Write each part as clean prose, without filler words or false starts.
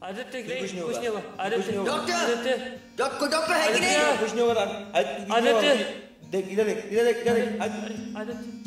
आदित्य कुछ नहीं होगा। आदित्य डॉक्टर! आदित्य डॉक्टर है कि नहीं? कुछ नहीं होगा। आदित्य! देख इधर देख इधर देख इधर देख। आदित्य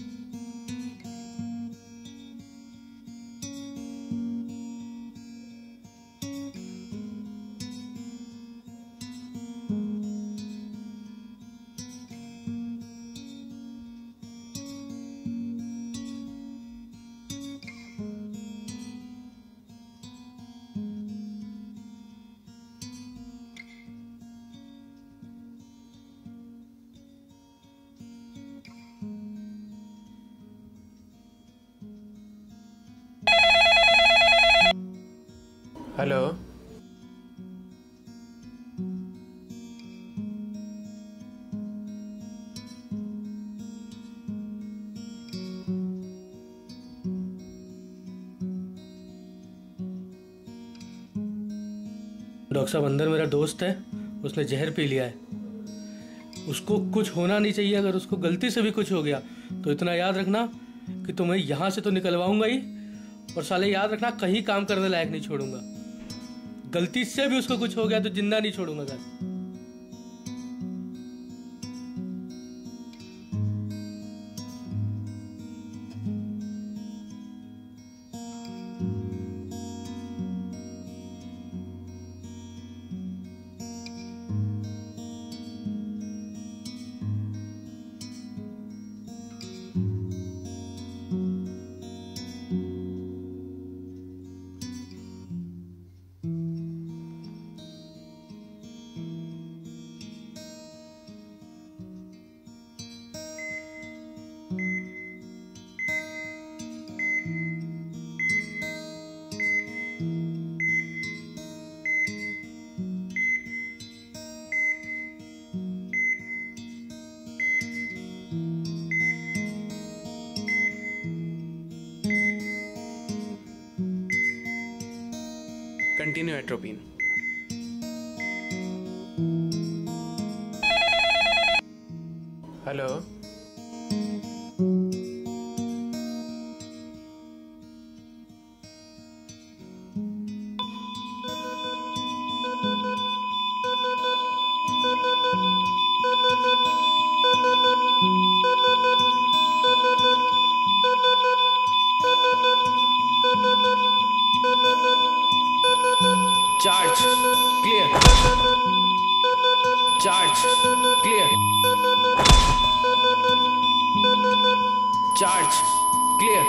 हेलो। डॉक्टर साहब, अंदर मेरा दोस्त है, उसने जहर पी लिया है। उसको कुछ होना नहीं चाहिए। अगर उसको गलती से भी कुछ हो गया तो इतना याद रखना कि तुम्हें यहाँ से तो निकलवाऊंगा ही, और साले याद रखना कहीं काम करने लायक नहीं छोड़ूंगा। गलती से भी उसको कुछ हो गया तो जिंदा नहीं छोड़ूंगा sir. Continue atropine. Hello. Charge clear. Charge clear. Charge clear.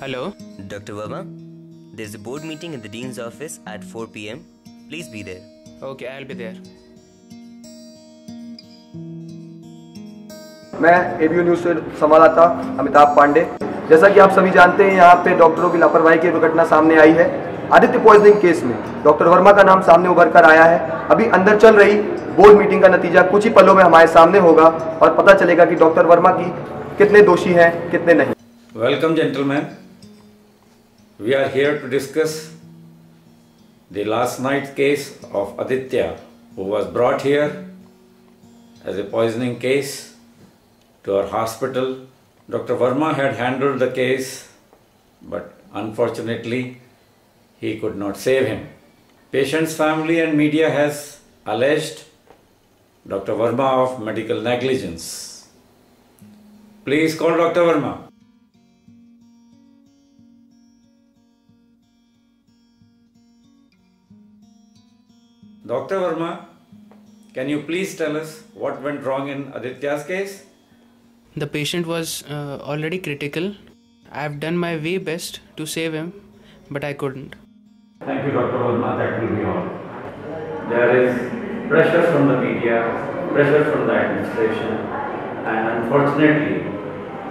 Hello. Dr. Verma, there's a board meeting in the Dean's office at 4 p.m. Please be there. Okay, I'll be there. मैं एबीओ न्यूज से संवाददाता अमिताभ पांडे। जैसा कि आप सभी जानते हैं, यहाँ पे डॉक्टरों की लापरवाही की दुर्घटना सामने आई है। आदित्य पॉइजनिंग केस में डॉक्टर वर्मा का नाम सामने उभर कर आया है। अभी अंदर चल रही बोर्ड मीटिंग का नतीजा कुछ ही पलों में हमारे सामने होगा और पता चलेगा कि डॉक्टर वर्मा की कितने दोषी हैं, कितने नहीं। Welcome, gentlemen. We are here to discuss the last night's case of Aditya, who was brought here as a poisoning case to our hospital. Dr. Verma had handled the case, but unfortunately he could not save him. Patient's family and media has alleged Dr. Verma of medical negligence. Please call Dr. Verma. Dr. Verma, can you please tell us what went wrong in Aditya's case? The patient was already critical. I have done my way best to save him, but I couldn't. Thank you, Dr. Verma. That will be all. There is pressure from the media, pressure from the administration, and unfortunately,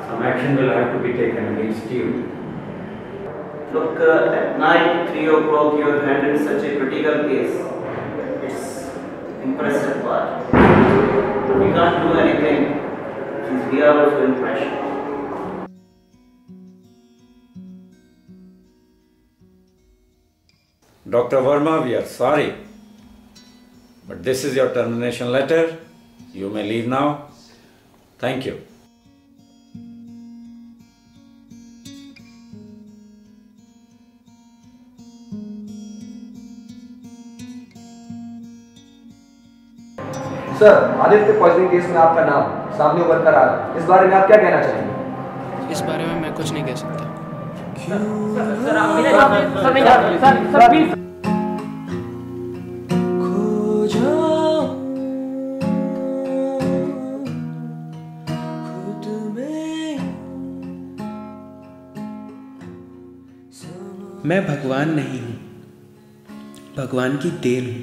some action will have to be taken against you. Look, at night, 3 o'clock, you have handled such a critical case. It's impressive part. We can't do anything since we are also in pressure. Dr. Verma, we are sorry, but this is your termination letter. You may leave now. Thank you. Sir, Aditya poisoning case में आपका नाम सामने उभर कर आ रहा है, इस बारे में आप क्या कहना चाहेंगे? इस बारे में मैं कुछ नहीं कह सकता। मैं भगवान नहीं हूँ, भगवान की देन हूँ।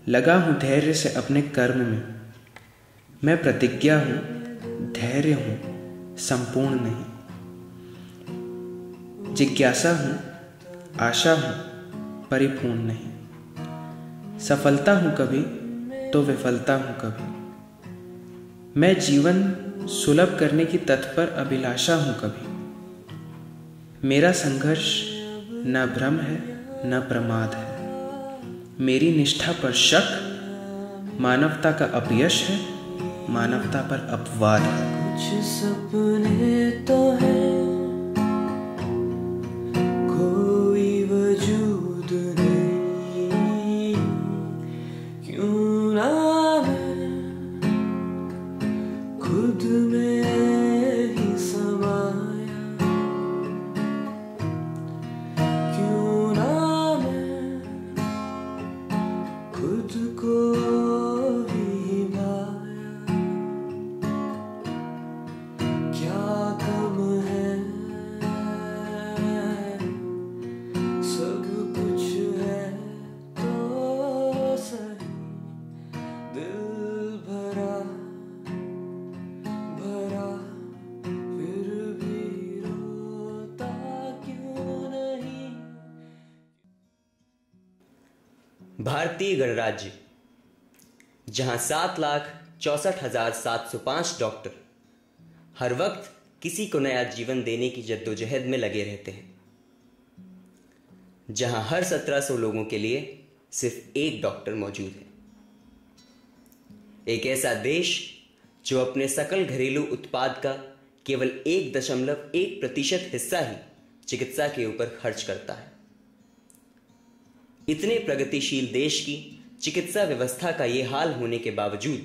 लगा हूँ धैर्य से अपने कर्म में। मैं प्रतिज्ञा हूँ, धैर्य हूँ, संपूर्ण नहीं। जिज्ञासा हूँ, आशा हूँ, परिपूर्ण नहीं। सफलता हूँ कभी तो विफलता हूँ कभी। मैं जीवन सुलभ करने की तत्पर अभिलाषा हूँ कभी। मेरा संघर्ष न भ्रम है न प्रमाद है। मेरी निष्ठा पर शक मानवता का अपयश है, मानवता पर अपवाद है। कुछ सपने तो हैं, कोई वजूद नहीं। क्यों ना मैं खुद में ही समाया, क्यों ना मैं खुद को ही भाया। क्या कम है, सब कुछ है तो सही। दिल भरा भरा फिर भी रोता क्यों नहीं। भारतीय गणराज्य, जहां 7,64,705 डॉक्टर हर वक्त किसी को नया जीवन देने की जद्दोजहद में लगे रहते हैं, जहां हर 1700 लोगों के लिए सिर्फ एक डॉक्टर मौजूद है। एक ऐसा देश जो अपने सकल घरेलू उत्पाद का केवल 1.1% हिस्सा ही चिकित्सा के ऊपर खर्च करता है। इतने प्रगतिशील देश की चिकित्सा व्यवस्था का ये हाल होने के बावजूद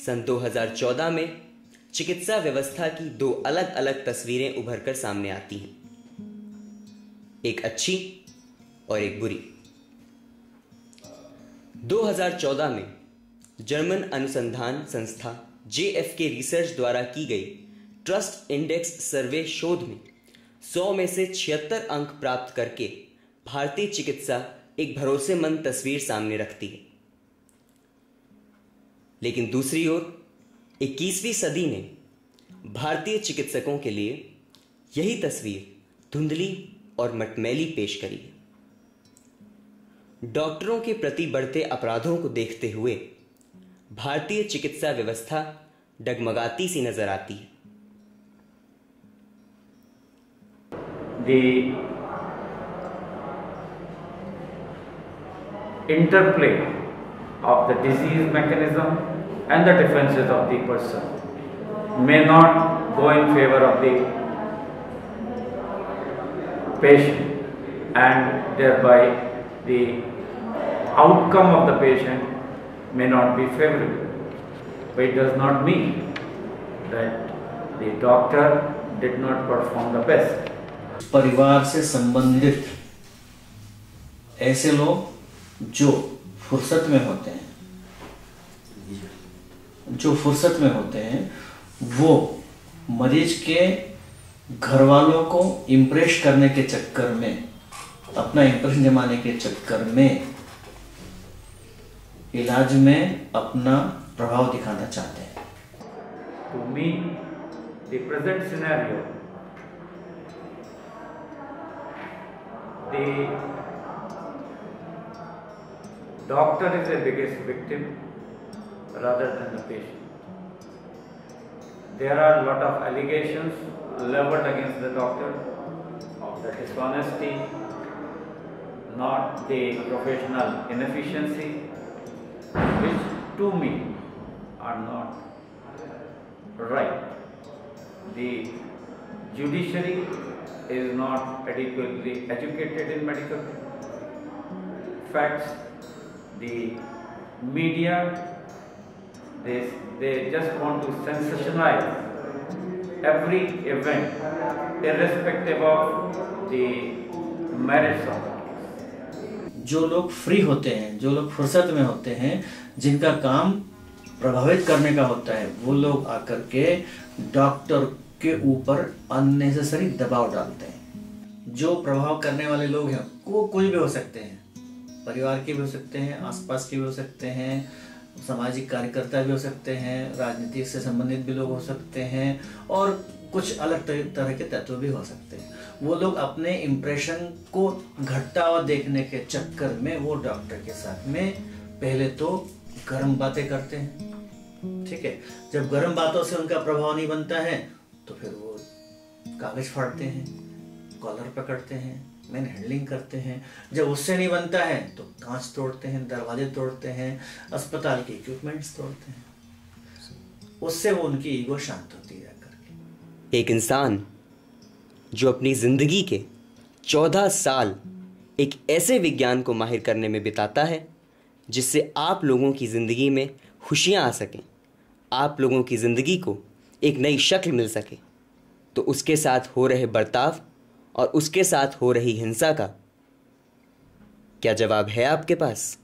सन 2014 में चिकित्सा व्यवस्था की दो अलग अलग तस्वीरें उभर कर सामने आती हैं, एक अच्छी और एक बुरी। 2014 में जर्मन अनुसंधान संस्था JFK रिसर्च द्वारा की गई ट्रस्ट इंडेक्स सर्वे शोध में 100 में से 76 अंक प्राप्त करके भारतीय चिकित्सा एक भरोसेमंद तस्वीर सामने रखती है। लेकिन दूसरी ओर 21वीं सदी ने भारतीय चिकित्सकों के लिए यही तस्वीर धुंधली और मटमैली पेश करी है। डॉक्टरों के प्रति बढ़ते अपराधों को देखते हुए भारतीय चिकित्सा व्यवस्था डगमगाती सी नजर आती है। The interplay of the disease mechanism and the defenses of the person may not go in favor of the patient, and thereby the outcome of the patient may not be favorable. But it does not mean that the doctor did not perform the best. परिवार से संबंधित ऐसे लोग जो फुर्सत में होते हैं वो मरीज के घर वालों को इम्प्रेस करने के चक्कर में, अपना इम्प्रेशन जमाने के चक्कर में इलाज में अपना प्रभाव दिखाना चाहते हैं। To me, the present scenario, the doctor is the biggest victim rather than the patient. There are a lot of allegations leveled against the doctor of the dishonesty, not the professional inefficiency, which to me are not right. The judiciary is not adequately educated in medical facts. The media, they just want to sensationalize every event, irrespective of the merits of it. जो लोग free होते हैं, जो लोग फुर्सत में होते हैं, जिनका काम प्रभावित करने का होता है, वो लोग आकर के डॉक्टर के ऊपर अननेसेसरी दबाव डालते हैं। जो प्रभाव करने वाले लोग हैं वो कोई भी हो सकते हैं, परिवार के भी हो सकते हैं, आसपास के भी हो सकते हैं, सामाजिक कार्यकर्ता भी हो सकते हैं, राजनीति से संबंधित भी लोग हो सकते हैं, और कुछ अलग तरह के तत्व भी हो सकते हैं। वो लोग अपने इम्प्रेशन को घटता हुआ देखने के चक्कर में वो डॉक्टर के साथ में पहले तो गर्म बातें करते हैं, ठीक है। जब गर्म बातों से उनका प्रभाव नहीं बनता है तो फिर वो कागज फाड़ते हैं, कॉलर पकड़ते हैं, मैन हैंडलिंग करते हैं। जब उससे नहीं बनता है तो कांच तोड़ते हैं, दरवाजे तोड़ते हैं, अस्पताल के इक्विपमेंट्स तोड़ते हैं। उससे वो उनकी ईगो शांत होती है करके। एक इंसान जो अपनी ज़िंदगी के 14 साल एक ऐसे विज्ञान को माहिर करने में बिताता है जिससे आप लोगों की ज़िंदगी में खुशियाँ आ सकें, आप लोगों की ज़िंदगी को एक नई शक्ल मिल सके, तो उसके साथ हो रहे बर्ताव और उसके साथ हो रही हिंसा का क्या जवाब है आपके पास?